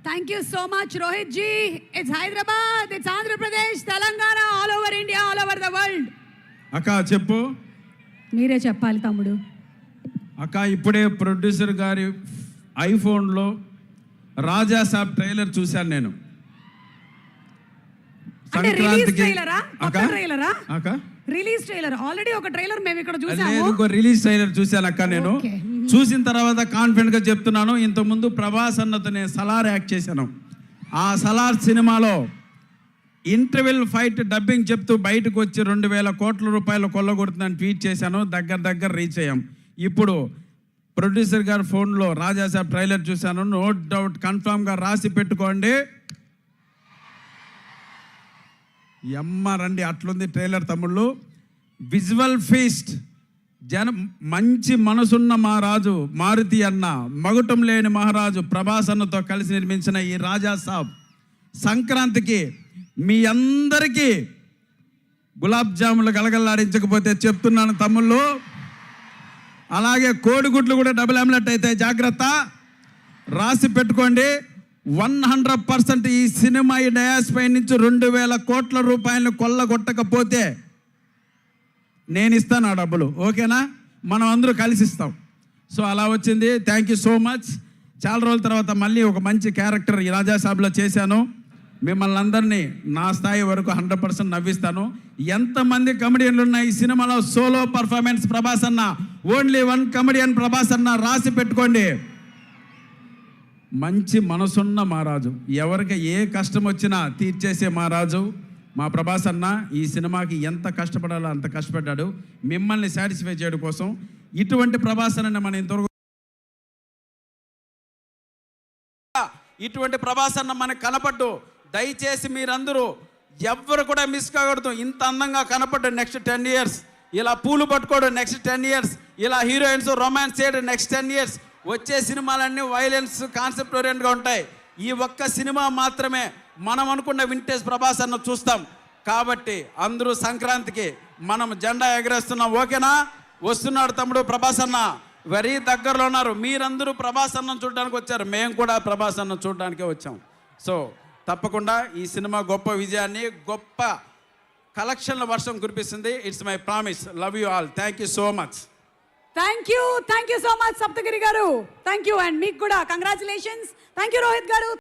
Thank you so much, Rohit ji. It's Hyderabad, it's Andhra Pradesh, Telangana, all over India, all over the world. అక్క చెప్పు. మీరే చెప్పాలి తమ్ముడు. అక్క ఇప్పుడే ప్రొడ్యూసర్ గారి ఐఫోన్లో రాజా సాబ్ ట్రైలర్ చూశాను నేను. రిలీజ్ ట్రైలరా? అక్క రిలీజ్ ట్రైలర్ ఆల్రెడీ ఒక ట్రైలర్ మేము ఇక్కడ చూసాము. ఇంకో రిలీజ్ ట్రైలర్ చూశాను అక్క నేను. చూసిన తర్వాత కాన్ఫిడెంట్ గా చెప్తున్నాను, ఇంతకుముందు ప్రభాస్ అన్నతో నేను సలార్ యాక్ట్ చేశాను. ఆ సలార్ సినిమాలో ఇంటర్వెల్ ఫైట్ డబ్బింగ్ చెప్తూ బయటకు వచ్చి 2,000 కోట్ల రూపాయలు కొల్లగొడుతుందని ట్వీట్ చేశాను. దగ్గర రీచ్ అయ్యాం. ఇప్పుడు ప్రొడ్యూసర్ గారి ఫోన్లో రాజా సాబ్ ట్రైలర్ చూశాను. నో డౌట్ కన్ఫామ్గా రాసి పెట్టుకోండి. రండి, అట్లుంది ట్రైలర్ తమ్ముళ్ళు. విజువల్ ఫీస్ట్, మంచి మనసున్న మహారాజు మారుతి అన్న, మగుటం లేని మహారాజు ప్రభాస్ అన్నతో కలిసి నిర్మించిన ఈ రాజా సాబ్ సంక్రాంతికి మీ అందరికీ గులాబ్ జాములు గలగల్లాడించకపోతే చెప్తున్నాను తమ్ముళ్ళు. అలాగే కోడిగుడ్లు కూడా డబుల్ ఆమ్లెట్ అయితే జాగ్రత్త, రాసి పెట్టుకోండి. 100% ఈ సినిమా ఈ డయాస్ పై నుంచి 2,000 కోట్ల రూపాయలను కొల్లగొట్టకపోతే నేను ఇస్తాను ఆ డబ్బులు. ఓకేనా? మనం అందరూ కలిసి ఇస్తాం. సో అలా వచ్చింది. Thank you so much. చాలా రోజుల తర్వాత మళ్ళీ ఒక మంచి క్యారెక్టర్ ఈ రాజా సాబ్లో చేశాను. మిమ్మల్ని అందరినీ నా స్థాయి వరకు 100% నవ్విస్తాను. ఎంతమంది కమెడియన్లు ఉన్నాయి ఈ సినిమాలో? సోలో పర్ఫార్మెన్స్ ప్రభాస్ అన్న, ఓన్లీ 1 కమెడియన్ ప్రభాస్ అన్న, రాసి పెట్టుకోండి. మంచి మనసున్న మహారాజు, ఎవరికి ఏ కష్టం వచ్చినా తీర్చేసే మహారాజు మా ప్రభాస్ అన్న. ఈ సినిమాకి ఎంత కష్టపడాలో అంత కష్టపడ్డాడు మిమ్మల్ని సాటిస్ఫై చేయడం కోసం. ఇటువంటి ప్రభాస్ అన్న మన ఇంతవరకు ఇటువంటి ప్రభాస్ అన్న మనకు కనపడ్డు. దయచేసి మీరందరూ ఎవ్వరు కూడా మిస్ కాకూడదు. ఇంత అందంగా కనపడ్డు నెక్స్ట్ 10 years, ఇలా పూలు పట్టుకోవడం నెక్స్ట్ 10 years, ఇలా హీరోయిన్స్ రొమాన్స్ చేయడం నెక్స్ట్ 10 years. వచ్చే సినిమాలన్నీ వైలెన్స్ కాన్సెప్ట్ ఓరియంట్గా ఉంటాయి. ఈ ఒక్క సినిమా మాత్రమే మనం అనుకున్న వింటేజ్ ప్రభాస్ అన్న చూస్తాం. కాబట్టి అందరూ సంక్రాంతికి మనం జెండా ఎగరేస్తున్నాం. ఓకేనా? వస్తున్నాడు తమ్ముడు ప్రభాస్ అన్న, వెరీ దగ్గరలో ఉన్నారు. మీరందరూ ప్రభాస్ అన్నం చూడడానికి వచ్చారు, మేము కూడా ప్రభాస్ అన్నం చూడడానికే వచ్చాం. సో తప్పకుండా ఈ సినిమా గొప్ప విజయాన్ని, గొప్ప కలెక్షన్ల వర్షం కురిపిస్తుంది. It's my promise. Love you all. Thank you so much. Thank you so much Saptagiri garu. Thank you. And మీకు కూడా కంగ్రాచులేషన్స్. థ్యాంక్ యూ రోహిత్ గారు.